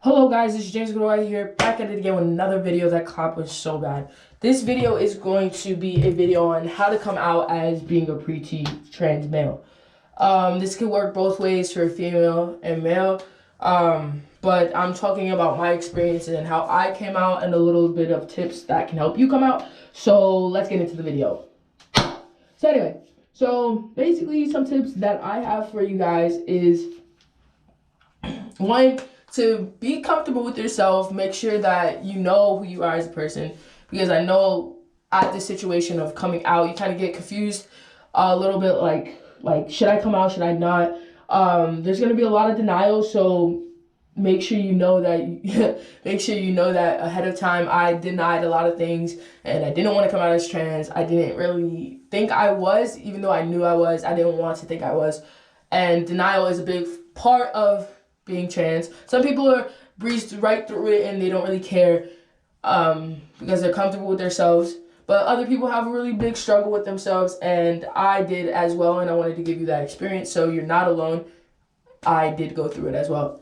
Hello guys, it's James Godoy here, back at it again with another video that clap was so bad. This video is going to be a video on how to come out as being a preteen trans male. This can work both ways for female and male, but I'm talking about my experiences and how I came out and a little bit of tips that can help you come out. So let's get into the video. So anyway, basically some tips that I have for you guys is one, to be comfortable with yourself. Make sure that you know who you are as a person, because I know at this situation of coming out, you kind of get confused a little bit, like should I come out, should I not? There's gonna be a lot of denial, so make sure you know that ahead of time. I denied a lot of things, and I didn't want to come out as trans. I didn't really think I was, even though I knew I was. I didn't want to think I was, and denial is a big part of being trans. Some people are breezed right through it and they don't really care because they're comfortable with themselves. But other people have a really big struggle with themselves, and I did as well, and I wanted to give you that experience so you're not alone. I did go through it as well.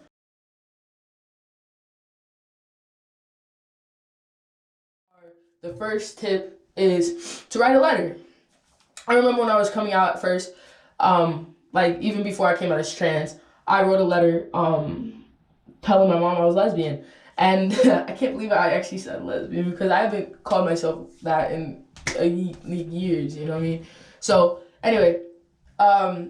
The first tip is to write a letter. I remember when I was coming out at first, like even before I came out as trans, I wrote a letter telling my mom I was lesbian. And I can't believe I actually said lesbian, because I haven't called myself that in years, you know what I mean? So anyway, I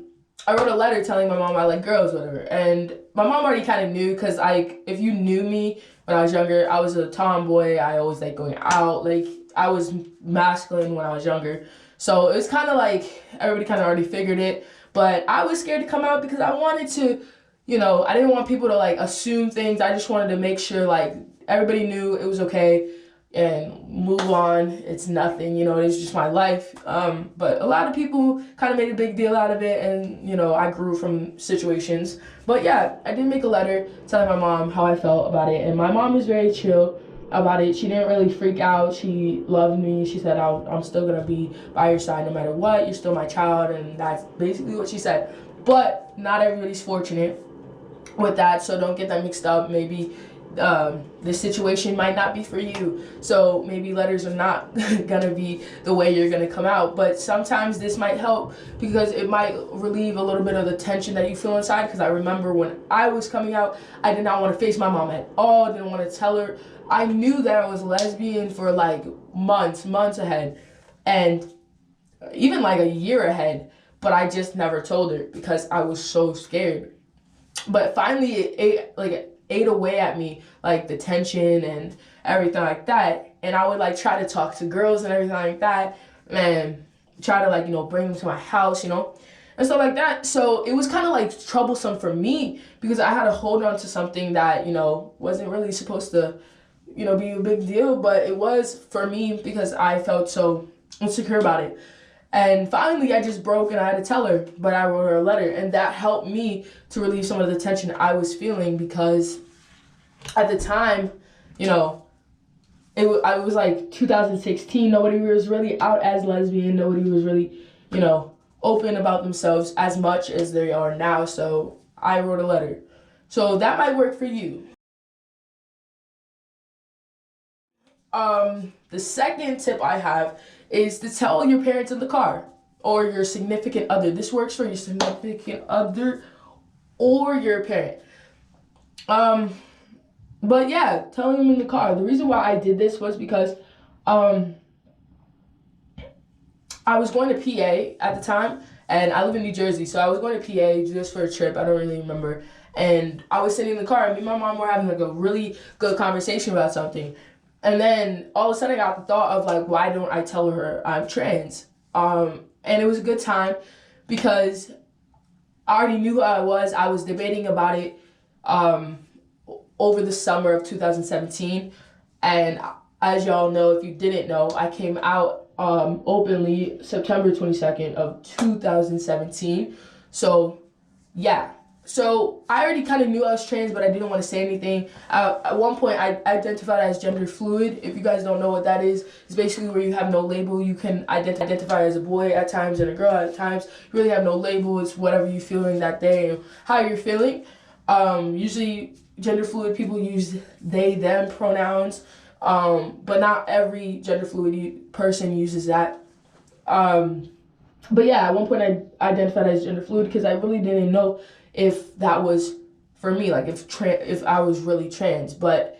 wrote a letter telling my mom I like girls, whatever. And my mom already kind of knew, because if you knew me when I was younger, I was a tomboy. I always like going out. Like, I was masculine when I was younger. So it was kind of like everybody kind of already figured it. But I was scared to come out because I wanted to, I didn't want people to like assume things. I just wanted to make sure like everybody knew it was okay and move on. It's nothing, it's just my life. But a lot of people kind of made a big deal out of it, and I grew from situations. But yeah, I did make a letter telling my mom how I felt about it, and my mom was very chill about it. She didn't really freak out. She loved me. She said, I'm still gonna be by your side no matter what. You're still my child, and that's basically what she said. But not everybody's fortunate with that, so don't get that mixed up. Maybe this situation might not be for you, so maybe letters are not gonna be the way you're gonna come out. But sometimes this might help, because it might relieve a little bit of the tension that you feel inside. Because I remember when I was coming out, I did not want to face my mom at all. I didn't want to tell her. I knew that I was lesbian for like months ahead, and even like a year ahead, but I just never told her because I was so scared. But finally it ate away at me, like the tension and everything like that. And I would like try to talk to girls and everything like that, and try to like bring them to my house, and stuff like that. So it was kind of like troublesome for me, because I had to hold on to something that wasn't really supposed to be a big deal, but it was for me because I felt so insecure about it. And finally, I just broke and I had to tell her, but I wrote her a letter, and that helped me to relieve some of the tension I was feeling, because at the time, I was like 2016, nobody was really out as lesbian, nobody was really, open about themselves as much as they are now, so I wrote a letter. So that might work for you. The second tip I have is to tell your parents in the car, or your significant other. This works for your significant other or your parent. But yeah, telling them in the car. The reason why I did this was because I was going to PA at the time, and I live in New Jersey, so I was going to PA just for a trip. I don't really remember. And I was sitting in the car, and me and my mom were having like a really good conversation about something. And then all of a sudden I got the thought of like, why don't I tell her I'm trans? And it was a good time, because I already knew who I was. I was debating about it over the summer of 2017. And as y'all know, if you didn't know, I came out openly September 22nd of 2017. So yeah. So I already kind of knew I was trans, but I didn't want to say anything. At one point, I identified as gender fluid. If you guys don't know what that is, it's basically where you have no label. You can identify as a boy at times and a girl at times. You really have no label. It's whatever you're feeling that day and how you're feeling. Usually gender fluid people use they, them pronouns, but not every gender fluid person uses that. But yeah, at one point I identified as gender fluid because I really didn't know if that was for me, like if I was really trans. But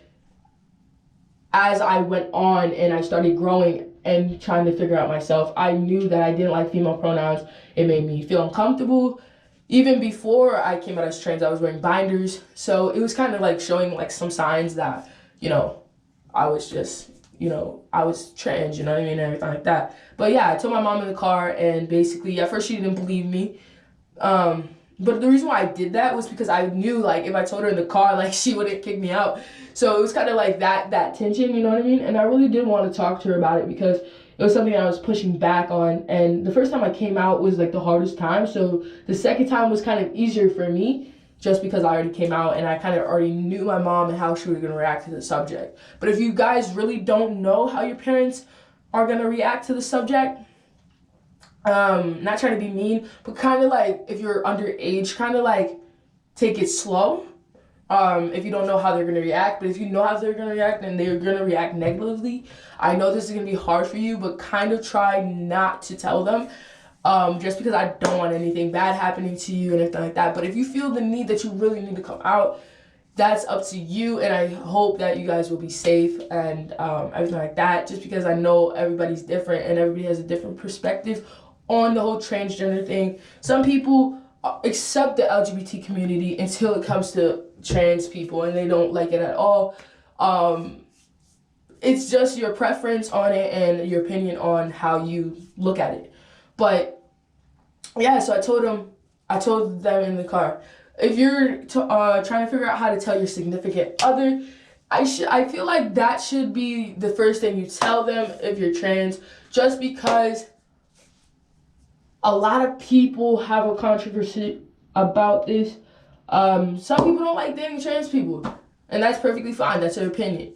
as I went on and I started growing and trying to figure out myself, I knew that I didn't like female pronouns. It made me feel uncomfortable. Even before I came out as trans, I was wearing binders. So it was kind of like showing like some signs that, I was just, I was trans, you know what I mean, and everything like that. But yeah, I told my mom in the car, and basically at first she didn't believe me. But the reason why I did that was because I knew, like, if I told her in the car, like, she wouldn't kick me out. So it was kind of like that tension, you know what I mean? And I really did want to talk to her about it because it was something I was pushing back on. And the first time I came out was, like, the hardest time. So the second time was kind of easier for me just because I already came out and I kind of already knew my mom and how she was going to react to the subject. But if you guys really don't know how your parents are going to react to the subject, not trying to be mean, but kind of like if you're underage, kind of like take it slow. If you don't know how they're going to react, but if you know how they're going to react and they're going to react negatively, I know this is going to be hard for you, but kind of try not to tell them, just because I don't want anything bad happening to you and everything like that. But if you feel the need that you really need to come out, that's up to you, and I hope that you guys will be safe and everything like that, just because I know everybody's different and everybody has a different perspective on the whole transgender thing. Some people accept the LGBT community until it comes to trans people, and they don't like it at all. It's just your preference on it and your opinion on how you look at it. But yeah, so I told them in the car, if you're trying to figure out how to tell your significant other, I feel like that should be the first thing you tell them if you're trans, just because a lot of people have a controversy about this. Some people don't like dating trans people, and that's perfectly fine. That's their opinion.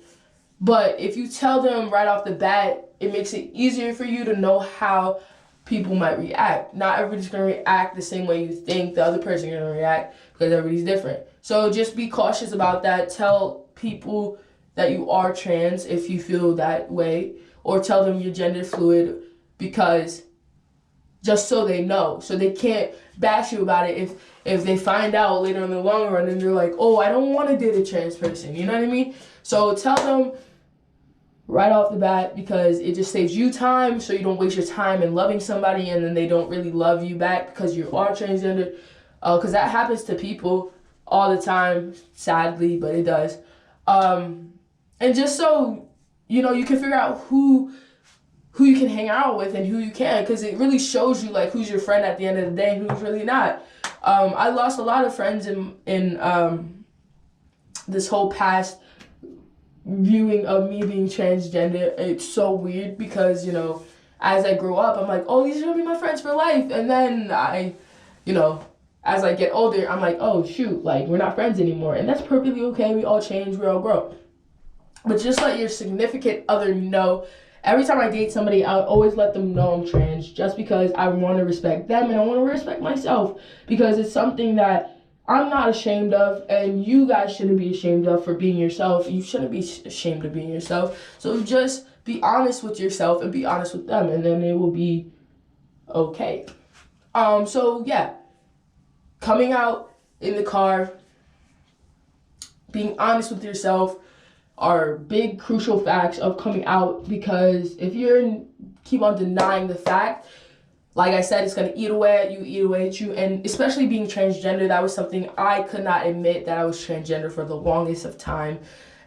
But if you tell them right off the bat, it makes it easier for you to know how people might react. Not everybody's going to react the same way you think the other person is going to react, because everybody's different. So just be cautious about that. Tell people that you are trans if you feel that way, or tell them you're gender fluid, because just so they know, so they can't bash you about it if they find out later in the long run and they're like, oh, I don't want to date a trans person, you know what I mean? So tell them right off the bat, because it just saves you time, so you don't waste your time in loving somebody and then they don't really love you back because you are transgender, because that happens to people all the time, sadly, but it does. And just so you can figure out who you can hang out with and who you can't, because it really shows you like who's your friend at the end of the day and who's really not. I lost a lot of friends in this whole past viewing of me being transgender. It's so weird because, as I grow up, I'm like, oh, these are gonna be my friends for life. And then as I get older, I'm like, oh, shoot, like, we're not friends anymore. And that's perfectly okay. We all change, we all grow. But just let your significant other know. Every time I date somebody, I always let them know I'm trans, just because I want to respect them and I want to respect myself, because it's something that I'm not ashamed of, and you guys shouldn't be ashamed of for being yourself. You shouldn't be ashamed of being yourself. So just be honest with yourself and be honest with them, and then it will be okay. So yeah, coming out in the car, being honest with yourself, are big crucial facts of coming out, because if you keep on denying the fact, like I said, it's going to eat away at you, and especially being transgender, that was something I could not admit, that I was transgender for the longest of time,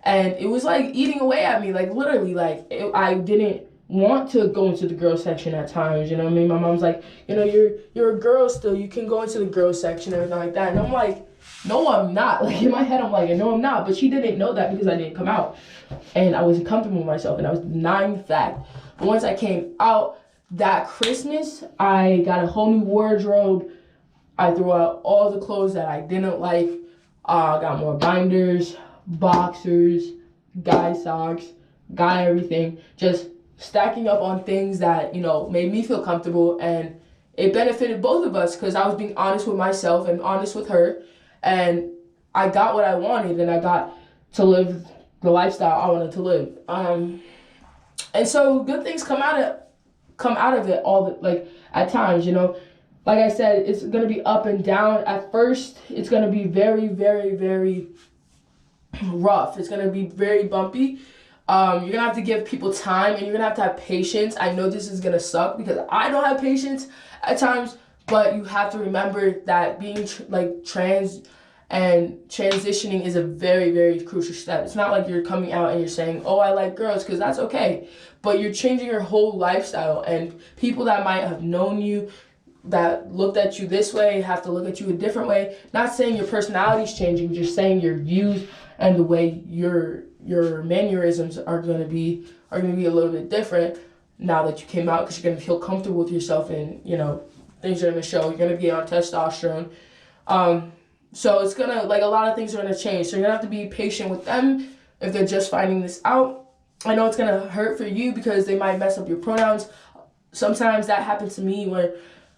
and it was like eating away at me, like literally, like I didn't want to go into the girls section at times, you know what I mean? My mom's like, you're a girl still, you can go into the girls section and everything like that, and I'm like, no, I'm not. Like, in my head, I'm like, no, I'm not. But she didn't know that because I didn't come out. And I wasn't comfortable with myself, and I was denying the fact. But once I came out that Christmas, I got a whole new wardrobe. I threw out all the clothes that I didn't like. I got more binders, boxers, guy socks, guy everything. Just stacking up on things that, made me feel comfortable. And it benefited both of us, because I was being honest with myself and honest with her. And I got what I wanted, and I got to live the lifestyle I wanted to live. And so good things come out of it all the, like at times, you know. Like I said, it's gonna be up and down. At first, it's gonna be very, very, very rough. It's gonna be very bumpy. You're gonna have to give people time, and you're gonna have patience. I know this is gonna suck because I don't have patience at times, but you have to remember that being trans and transitioning is a very, very crucial step. It's not like you're coming out and you're saying, oh, I like girls, because that's okay. But you're changing your whole lifestyle, and people that might have known you, that looked at you this way, have to look at you a different way. Not saying your personality's changing, just saying your views and the way your mannerisms are gonna be a little bit different now that you came out, because you're gonna feel comfortable with yourself, and you know things are gonna show. You're gonna be on testosterone. So it's gonna, like, a lot of things are gonna change. So you're gonna have to be patient with them if they're just finding this out. I know it's gonna hurt for you because they might mess up your pronouns. Sometimes that happens to me where,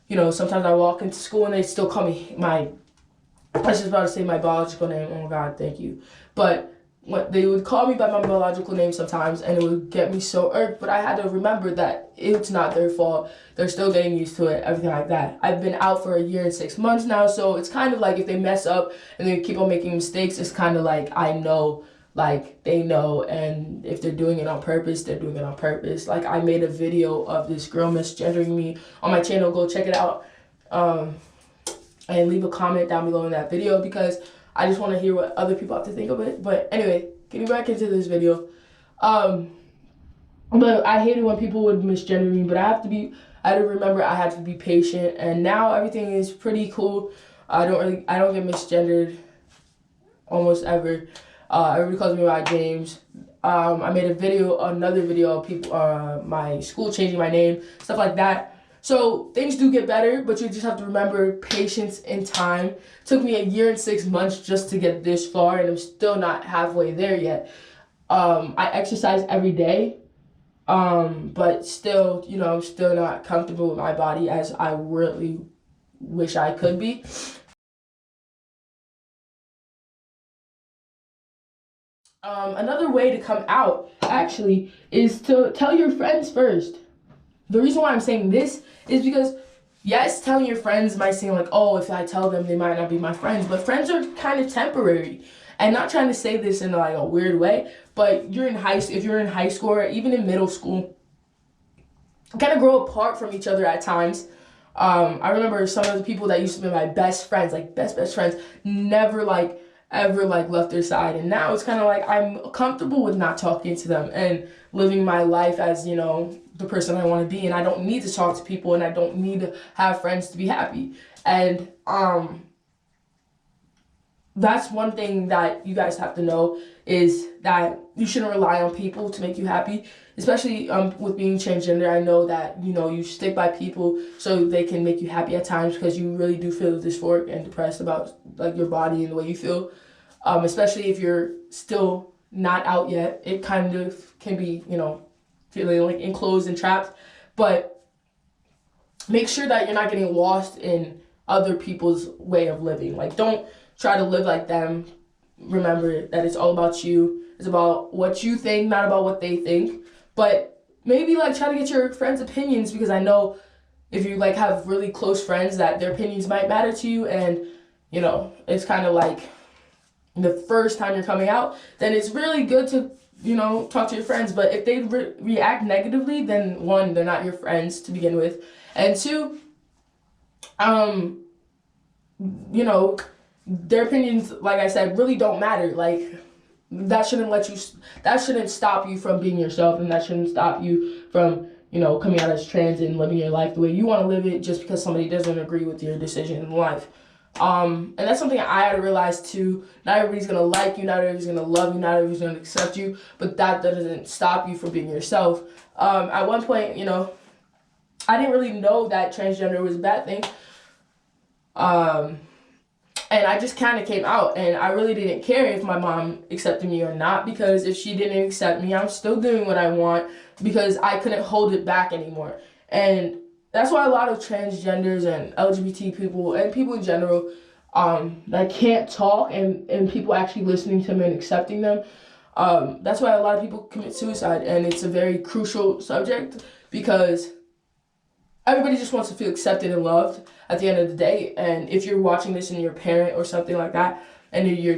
you know, sometimes I walk into school and they still call me I was just about to say my biological name. Oh my God, thank you. But when they would call me by my biological name sometimes, and it would get me so irked. But I had to remember that it's not their fault. They're still getting used to it, everything like that. I've been out for 1 year and 6 months now, so it's kind of like if they mess up and they keep on making mistakes, it's kind of like I know, like they know, and if they're doing it on purpose, they're doing it on purpose. Like I made a video of this girl misgendering me on my channel. Go check it out, and leave a comment down below in that video because I just want to hear what other people have to think of it. But anyway, getting back into this video, but I hated when people would misgender me, but I had to remember I had to be patient, and now everything is pretty cool. I don't get misgendered almost ever. Everybody calls me by James. I made another video of people, my school changing my name, stuff like that. So things do get better, but you just have to remember patience and time. It took me 1 year and 6 months just to get this far, and I'm still not halfway there yet. I exercise every day, but still, you know, I'm still not comfortable with my body as I really wish I could be. Another way to come out, actually, is to tell your friends first. The reason why I'm saying this is because, yes, telling your friends might seem like, oh, if I tell them, they might not be my friends. But friends are kind of temporary. And not trying to say this in like a weird way, but if you're in high school or even in middle school, kind of grow apart from each other at times. I remember some of the people that used to be my best friends, like best friends, never ever left their side, and now it's kind of like I'm comfortable with not talking to them and living my life as, you know, the person I want to be, and I don't need to talk to people, and I don't need to have friends to be happy. And that's one thing that you guys have to know, is that you shouldn't rely on people to make you happy, especially with being transgender. I know that, you know, you stick by people so they can make you happy at times, because you really do feel dysphoric and depressed about like your body and the way you feel, especially if you're still not out yet. It kind of can be, you know, feeling like enclosed and trapped, but make sure that you're not getting lost in other people's way of living. Like, don't try to live like them. Remember that it's all about you. It's about what you think, not about what they think. But maybe like try to get your friends' opinions, because I know if you like have really close friends that their opinions might matter to you, and you know, it's kind of like the first time you're coming out, then it's really good to, you know, talk to your friends. But if they react negatively, then one, they're not your friends to begin with, and two, you know, their opinions, like I said, really don't matter. Like, that shouldn't stop you from being yourself, and that shouldn't stop you from, you know, coming out as trans and living your life the way you want to live it, just because somebody doesn't agree with your decision in life. And that's something I had to realize too. Not everybody's gonna like you, not everybody's gonna love you, not everybody's gonna accept you, but that doesn't stop you from being yourself. At one point, you know, I didn't really know that transgender was a bad thing. And I just kind of came out, and I really didn't care if my mom accepted me or not, because if she didn't accept me, I'm still doing what I want, because I couldn't hold it back anymore. And that's why a lot of transgenders and LGBT people and people in general, that can't talk, and people actually listening to them and accepting them. That's why a lot of people commit suicide, and it's a very crucial subject because everybody just wants to feel accepted and loved at the end of the day. And if you're watching this and you're a parent or something like that, and if your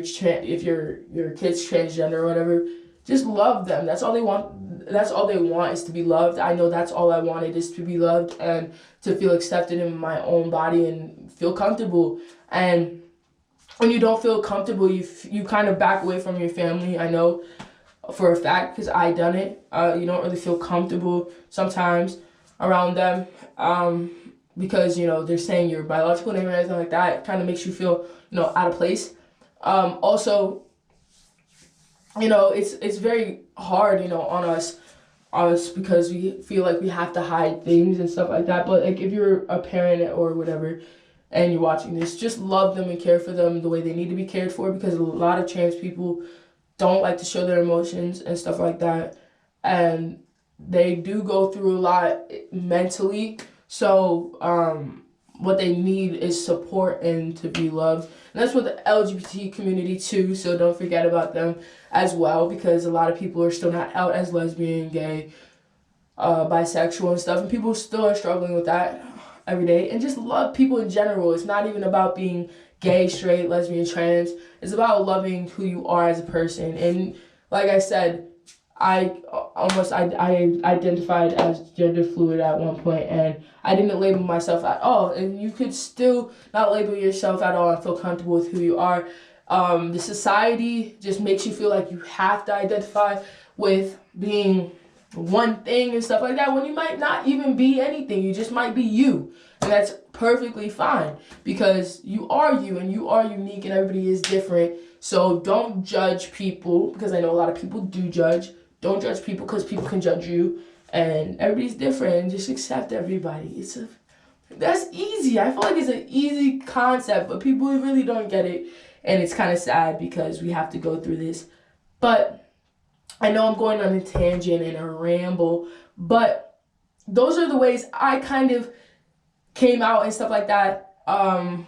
kid's transgender or whatever, just love them. That's all they want. That's all they want is to be loved. I know that's all I wanted, is to be loved and to feel accepted in my own body and feel comfortable. And when you don't feel comfortable, you kind of back away from your family. I know for a fact because I done it. You don't really feel comfortable sometimes around them, because they're saying your biological name or anything like that. It kind of makes you feel out of place. Also, it's very hard on us because we feel like we have to hide things and stuff like that. But like if you're a parent or whatever and you're watching this, just love them and care for them the way they need to be cared for, because a lot of trans people don't like to show their emotions and stuff like that, and they do go through a lot mentally. So what they need is support and to be loved. And that's what the LGBT community too, so don't forget about them as well, because a lot of people are still not out as lesbian, gay, bisexual and stuff, and people still are struggling with that every day. And just love people in general. It's not even about being gay, straight, lesbian, trans. It's about loving who you are as a person. And like I said, I identified as gender fluid at one point, and I didn't label myself at all. And you could still not label yourself at all and feel comfortable with who you are. The society just makes you feel like you have to identify with being one thing and stuff like that, when you might not even be anything. You just might be you, and that's perfectly fine, because you are you and you are unique and everybody is different. So don't judge people, because I know a lot of people do judge. Don't judge people, because people can judge you, and everybody's different, and just accept everybody. That's easy. I feel like it's an easy concept, but people really don't get it, and it's kind of sad because we have to go through this. But I know I'm going on a tangent and a ramble, but those are the ways I kind of came out and stuff like that,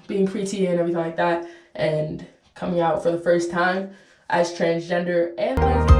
being preteen and everything like that, and coming out for the first time as transgender and lesbian.